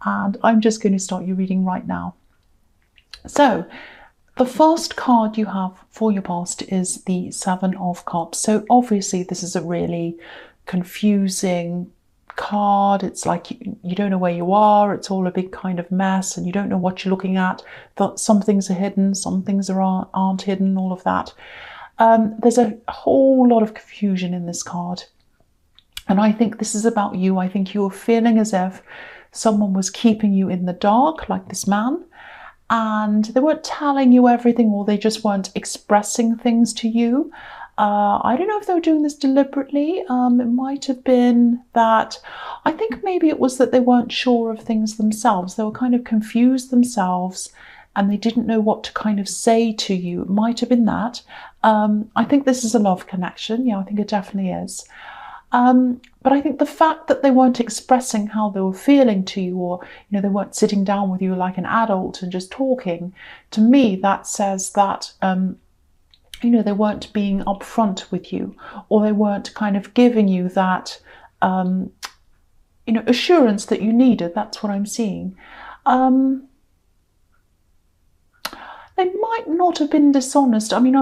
And I'm just going to start your reading right now. So the first card you have for your past is the Seven of Cups. So obviously this is a really confusing card. It's like you don't know where you are. It's all a big kind of mess and you don't know what you're looking at. Some things are hidden, some things aren't hidden, all of that. There's a whole lot of confusion in this card. And I think this is about you. I think you're feeling as if someone was keeping you in the dark, like this man, and they weren't telling you everything, or they just weren't expressing things to you. I don't know if they were doing this deliberately. It might have been that, I think maybe it was that they weren't sure of things themselves. They were kind of confused themselves and they didn't know what to kind of say to you. It might have been that. I think this is a love connection. Yeah, I think it definitely is. But I think the fact that they weren't expressing how they were feeling to you, or they weren't sitting down with you like an adult and just talking, to me that says that they weren't being upfront with you, or they weren't kind of giving you that assurance that you needed. That's what I'm seeing. They might not have been dishonest. I mean,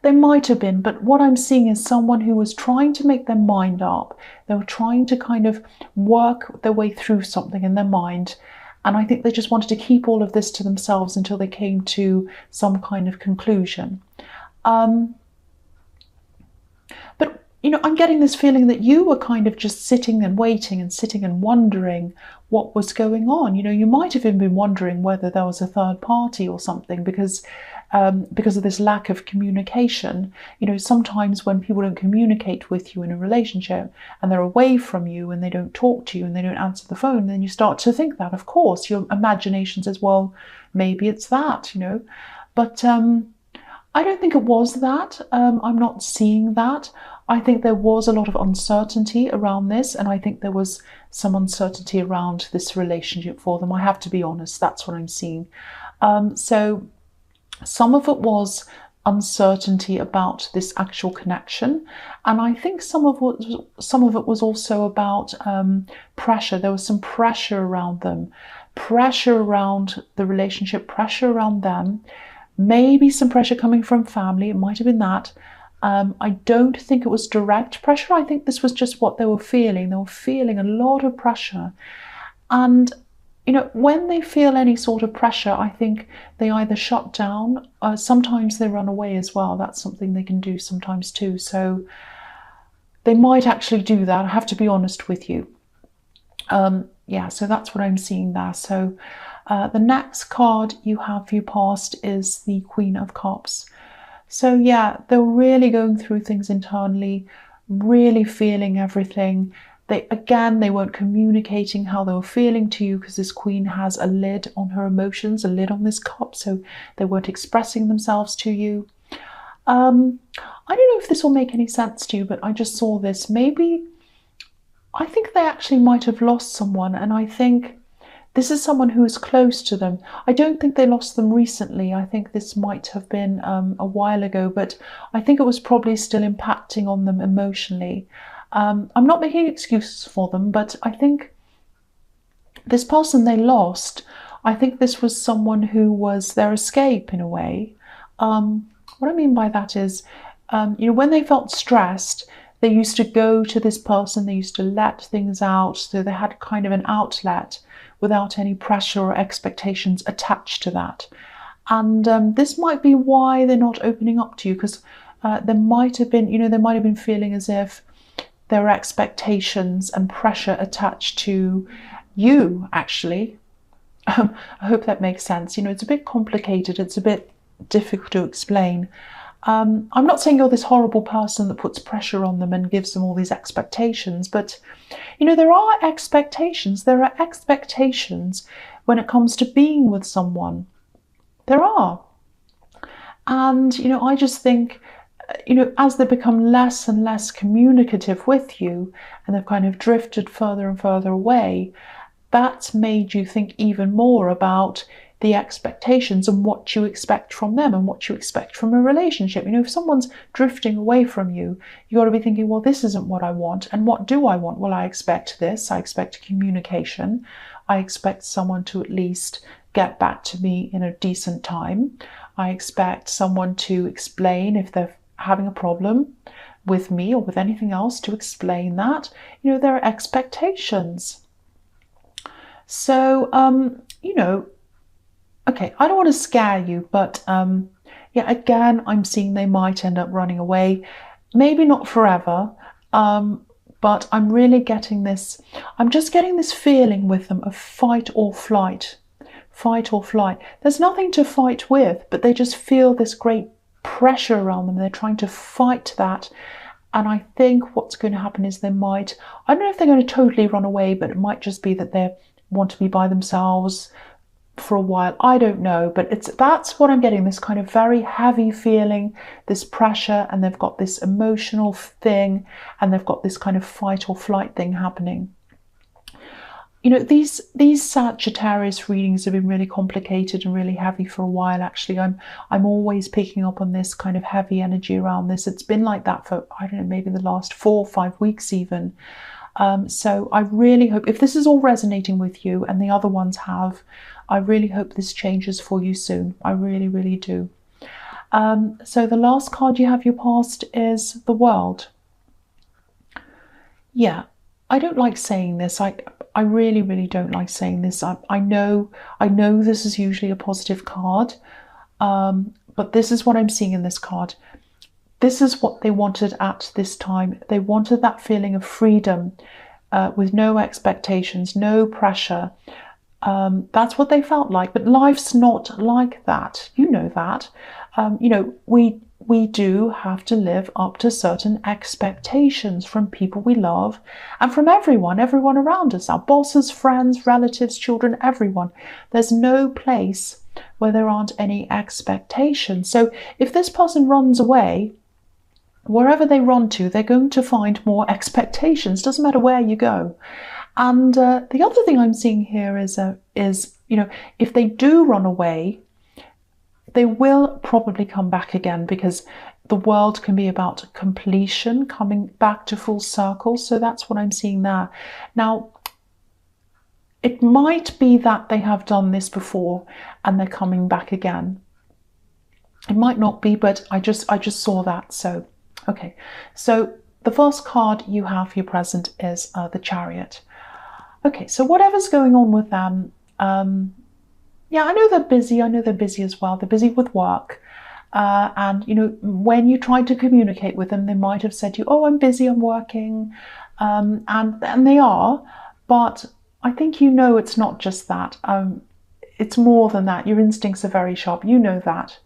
they might have been, but what I'm seeing is someone who was trying to make their mind up. They were trying to kind of work their way through something in their mind. And I think they just wanted to keep all of this to themselves until they came to some kind of conclusion. But, I'm getting this feeling that you were kind of just sitting and waiting and sitting and wondering what was going on. You might have even been wondering whether there was a third party or something, because of this lack of communication. Sometimes when people don't communicate with you in a relationship and they're away from you and they don't talk to you and they don't answer the phone, then you start to think that, of course, your imagination says, well, maybe it's that, But I don't think it was that. I'm not seeing that. I think there was a lot of uncertainty around this, and I think there was some uncertainty around this relationship for them. I have to be honest, that's what I'm seeing. So some of it was uncertainty about this actual connection, and I think some of it was also about pressure. There was some pressure around them, pressure around the relationship, pressure around them, maybe some pressure coming from family. It might have been that. I don't think it was direct pressure. I think this was just what they were feeling. They were feeling a lot of pressure. And, when they feel any sort of pressure, I think they either shut down, sometimes they run away as well. That's something they can do sometimes too. So they might actually do that. I have to be honest with you. Yeah, so that's what I'm seeing there. So the next card you have for your past is the Queen of Cups. So yeah, they're really going through things internally, really feeling everything. They weren't communicating how they were feeling to you, because this queen has a lid on her emotions, a lid on this cup, so they weren't expressing themselves to you. I don't know if this will make any sense to you, but I just saw this. Maybe, I think they actually might have lost someone, and I think this is someone who is close to them. I don't think they lost them recently. I think this might have been a while ago, but I think it was probably still impacting on them emotionally. I'm not making excuses for them, but I think this person they lost, I think this was someone who was their escape in a way. What I mean by that is, when they felt stressed, they used to go to this person, they used to let things out, so they had kind of an outlet without any pressure or expectations attached to that. And this might be why they're not opening up to you, because there might have been, they might have been feeling as if there are expectations and pressure attached to you, actually. I hope that makes sense. It's a bit complicated. It's a bit difficult to explain. I'm not saying you're this horrible person that puts pressure on them and gives them all these expectations, but there are expectations. There are expectations when it comes to being with someone. There are. And, I just think, as they become less and less communicative with you, and they've kind of drifted further and further away, that's made you think even more about the expectations and what you expect from them and what you expect from a relationship. If someone's drifting away from you, you got to be thinking, well, this isn't what I want. And what do I want? Well, I expect this. I expect communication. I expect someone to at least get back to me in a decent time. I expect someone to explain if they're having a problem with me or with anything else, to explain that. You know, there are expectations. So, you know, okay, I don't want to scare you, but yeah, again, I'm seeing they might end up running away. Maybe not forever, but I'm really getting this, I'm just getting this feeling with them of fight or flight. Fight or flight. There's nothing to fight with, but they just feel this great pressure around them. They're trying to fight that. And I think what's going to happen is they might, I don't know if they're going to totally run away, but it might just be that they want to be by themselves for a while. I don't know, but that's what I'm getting, this kind of very heavy feeling, this pressure, and they've got this emotional thing, and they've got this kind of fight or flight thing happening. You know, these Sagittarius readings have been really complicated and really heavy for a while, actually. I'm always picking up on this kind of heavy energy around this. It's been like that for, I don't know, maybe the last 4 or 5 weeks even. So I really hope, if this is all resonating with you and the other ones have, I really hope this changes for you soon. I really, really do. So the last card you have your past is the World. Yeah, I don't like saying this. I really, really don't like saying this. I know this is usually a positive card, but this is what I'm seeing in this card. This is what they wanted at this time. They wanted that feeling of freedom, with no expectations, no pressure. That's what they felt like, but life's not like that. You know that. You know, we do have to live up to certain expectations from people we love and from everyone around us, our bosses, friends, relatives, children, everyone. There's no place where there aren't any expectations. So if this person runs away, wherever they run to, they're going to find more expectations. Doesn't matter where you go. And the other thing I'm seeing here is, you know, if they do run away, they will probably come back again, because the World can be about completion, coming back to full circle. So that's what I'm seeing there. Now, it might be that they have done this before and they're coming back again. It might not be, but I just saw that. So, okay. So the first card you have for your present is the Chariot. Okay, so whatever's going on with them, yeah, I know they're busy. I know they're busy as well. They're busy with work. And, you know, when you tried to communicate with them, they might have said to you, oh, I'm busy, I'm working. And they are. But I think you know it's not just that. It's more than that. Your instincts are very sharp. You know that.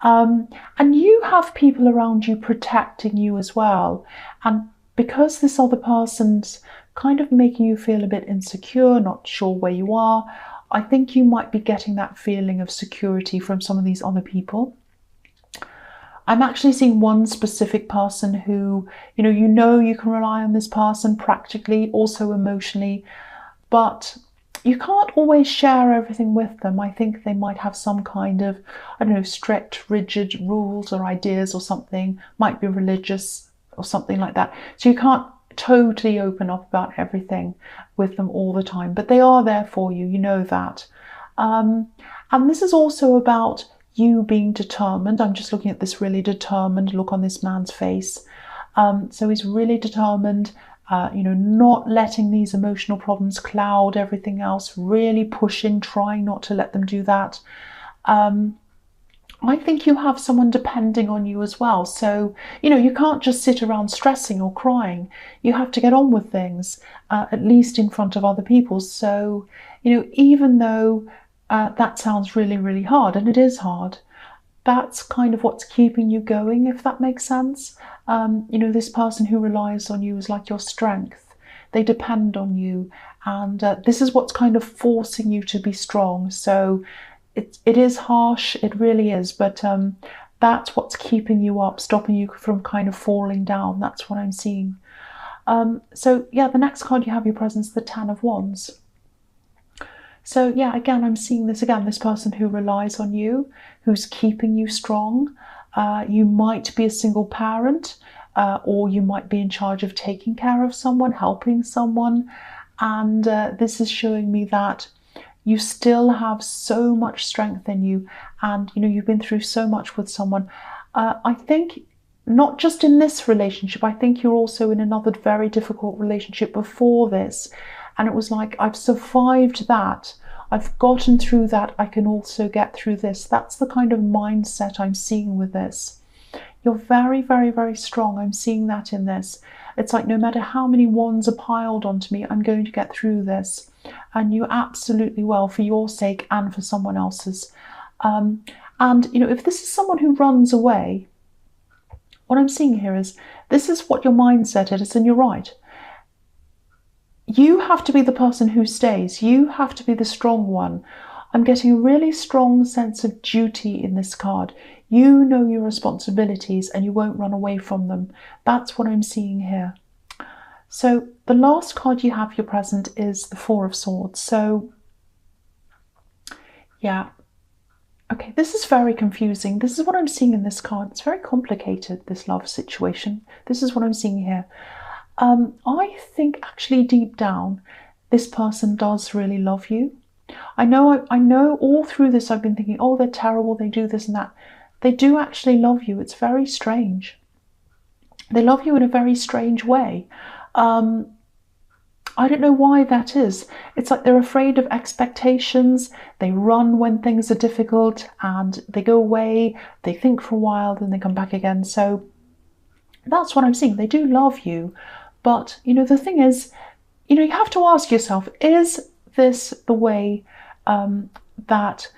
And you have people around you protecting you as well. And because this other person's kind of making you feel a bit insecure, not sure where you are, I think you might be getting that feeling of security from some of these other people. I'm actually seeing one specific person who, you know you can rely on this person practically, also emotionally, but you can't always share everything with them. I think they might have some kind of, I don't know, strict, rigid rules or ideas or something, might be religious or something like that. So you can't totally open up about everything with them all the time, but they are there for you, you know that. And this is also about you being determined. I'm just looking at this really determined look on this man's face. So he's really determined, you know, not letting these emotional problems cloud everything else, really pushing, trying not to let them do that. I think you have someone depending on you as well. So, you know, you can't just sit around stressing or crying. You have to get on with things, at least in front of other people. So, you know, even though that sounds really, really hard, and it is hard, that's kind of what's keeping you going, if that makes sense. You know, this person who relies on you is like your strength. They depend on you. And this is what's kind of forcing you to be strong. So, it is harsh, it really is, but that's what's keeping you up, stopping you from kind of falling down. That's what I'm seeing. So yeah, the next card you have your present is the Ten of Wands. So yeah, again, I'm seeing this again, this person who relies on you, who's keeping you strong. You might be a single parent, or you might be in charge of taking care of someone, helping someone. And this is showing me that you still have so much strength in you, and you know, you've been through so much with someone. I think not just in this relationship, I think you're also in another very difficult relationship before this, and it was like, I've survived that, I've gotten through that, I can also get through this. That's the kind of mindset I'm seeing with this. You're very, very, very strong. I'm seeing that in this. It's like, no matter how many wands are piled onto me, I'm going to get through this. And you absolutely will, for your sake and for someone else's. And, you know, if this is someone who runs away, what I'm seeing here is, this is what your mindset is, and you're right. You have to be the person who stays. You have to be the strong one. I'm getting a really strong sense of duty in this card. You know your responsibilities and you won't run away from them. That's what I'm seeing here. So the last card you have, your present, is the Four of Swords. So yeah, okay, this is very confusing. This is what I'm seeing in this card. It's very complicated, this love situation. This is what I'm seeing here. I think actually deep down, this person does really love you. I know all through this I've been thinking, oh, they're terrible, they do this and that. They do actually love you. It's very strange. They love you in a very strange way. I don't know why that is. It's like they're afraid of expectations. They run when things are difficult and they go away. They think for a while, then they come back again. So that's what I'm seeing. They do love you. But, you know, the thing is, you know, you have to ask yourself, is this the way that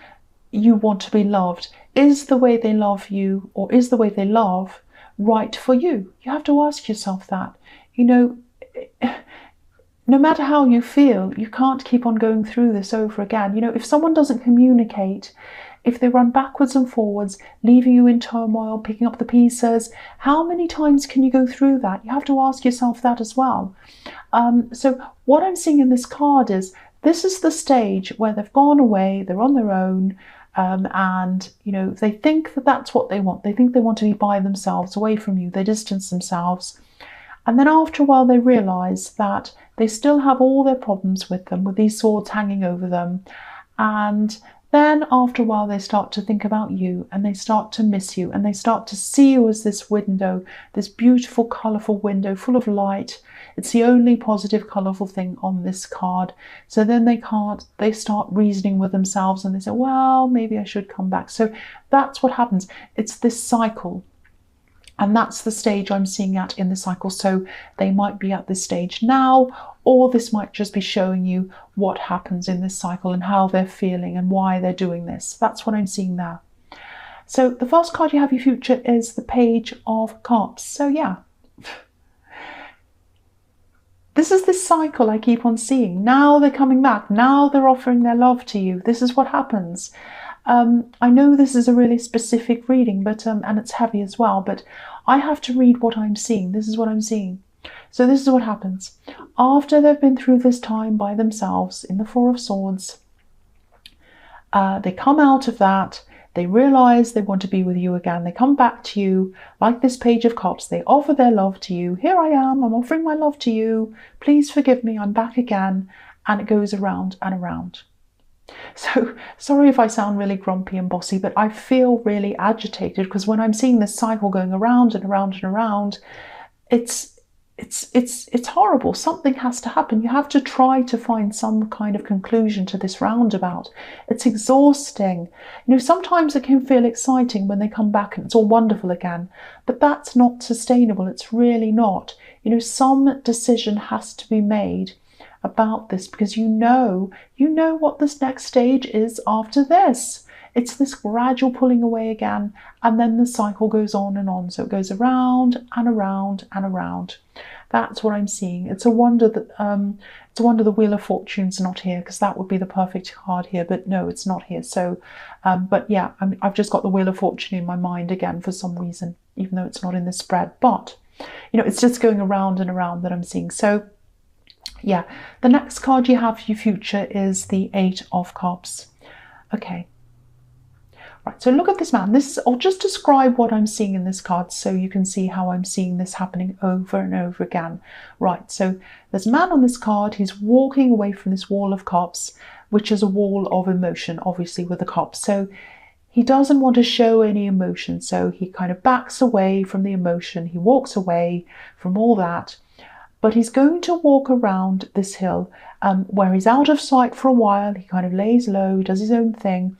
you want to be loved? Is the way they love you, or is the way they love, right for you? You have to ask yourself that. You know, no matter how you feel, you can't keep on going through this over again. You know, if someone doesn't communicate, if they run backwards and forwards, leaving you in turmoil, picking up the pieces, how many times can you go through that? You have to ask yourself that as well. So what I'm seeing in this card is, this is the stage where they've gone away, they're on their own, and, you know, they think that that's what they want. They think they want to be by themselves, away from you. They distance themselves. And then after a while, they realise that they still have all their problems with them, with these swords hanging over them. And then after a while, they start to think about you, and they start to miss you, and they start to see you as this window, this beautiful, colourful window full of light. It's the only positive, colourful thing on this card. So then they start reasoning with themselves, and they say, well, maybe I should come back. So that's what happens. It's this cycle. And that's the stage I'm seeing at in the cycle. So they might be at this stage now, or this might just be showing you what happens in this cycle and how they're feeling and why they're doing this. That's what I'm seeing there. So the first card you have, your future, is the Page of Cups. So yeah, this is this cycle I keep on seeing. Now they're coming back. Now they're offering their love to you. This is what happens. I know this is a really specific reading, but and it's heavy as well, but I have to read what I'm seeing. This is what I'm seeing. So this is what happens. After they've been through this time by themselves in the Four of Swords, they come out of that. They realise they want to be with you again. They come back to you like this Page of Cups. They offer their love to you. Here I am. I'm offering my love to you. Please forgive me. I'm back again. And it goes around and around. So sorry if I sound really grumpy and bossy, but I feel really agitated because when I'm seeing this cycle going around and around and around, it's horrible. Something has to happen. You have to try to find some kind of conclusion to this roundabout. It's exhausting. You know, sometimes it can feel exciting when they come back and it's all wonderful again, but that's not sustainable. It's really not. You know, some decision has to be made about this, because you know what this next stage is after this. It's this gradual pulling away again, and then the cycle goes on and on. So it goes around and around and around. That's what I'm seeing. It's a wonder that the Wheel of Fortune's not here, because that would be the perfect card here, but no, it's not here. So but yeah, I've just got the Wheel of Fortune in my mind again for some reason, even though it's not in the spread. But you know, it's just going around and around that I'm seeing. So yeah, the next card you have for your future is the Eight of Cups. Okay. Right, so look at this man. I'll just describe what I'm seeing in this card so you can see how I'm seeing this happening over and over again. Right, so there's a man on this card. He's walking away from this wall of cups, which is a wall of emotion, obviously, with the cups. So he doesn't want to show any emotion, so he kind of backs away from the emotion. He walks away from all that, but he's going to walk around this hill where he's out of sight for a while. He kind of lays low, does his own thing.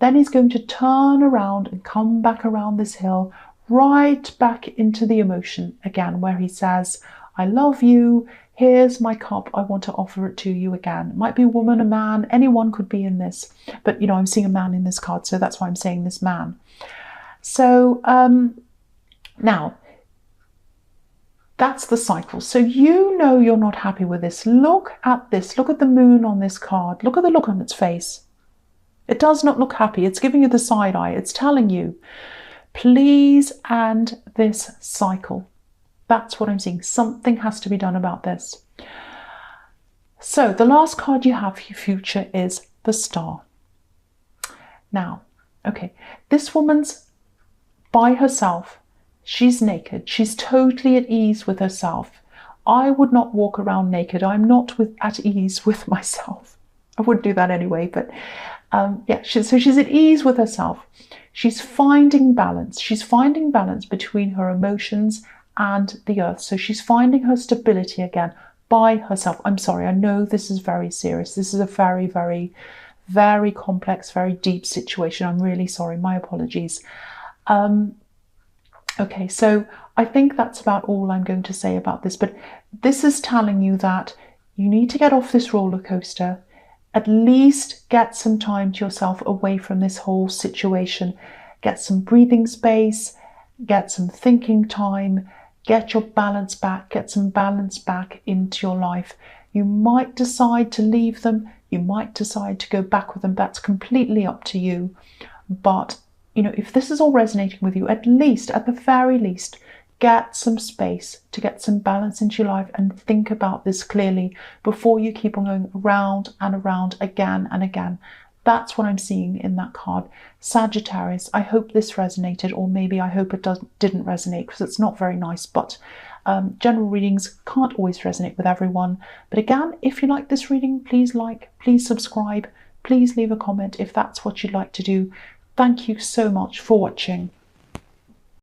Then he's going to turn around and come back around this hill, right back into the emotion again, where he says, I love you, here's my cup, I want to offer it to you again. It might be a woman, a man, anyone could be in this. But, I'm seeing a man in this card, so that's why I'm saying this man. So, now, that's the cycle. So you're not happy with this. Look at this. Look at the moon on this card. Look at the look on its face. It does not look happy. It's giving you the side eye. It's telling you, please end this cycle. That's what I'm seeing. Something has to be done about this. So the last card you have for your future is the Star. Now, okay, this woman's by herself. She's naked. She's totally at ease with herself. I would not walk around naked. I'm not at ease with myself. I wouldn't do that anyway, but so she's at ease with herself. She's finding balance. She's finding balance between her emotions and the earth. So she's finding her stability again by herself. I'm sorry, I know this is very serious. This is a very, very, very complex, very deep situation. I'm really sorry. My apologies. Okay, so I think that's about all I'm going to say about this. But this is telling you that you need to get off this roller coaster. At least get some time to yourself away from this whole situation. Get some breathing space, get some thinking time, get your balance back, get some balance back into your life. You might decide to leave them, you might decide to go back with them. That's completely up to you. But, if this is all resonating with you, at the very least, get some space to get some balance into your life and think about this clearly before you keep on going around and around again and again. That's what I'm seeing in that card. Sagittarius, I hope this resonated, or maybe I hope it didn't resonate, because it's not very nice. But general readings can't always resonate with everyone. But again, if you like this reading, please subscribe, please leave a comment if that's what you'd like to do. Thank you so much for watching.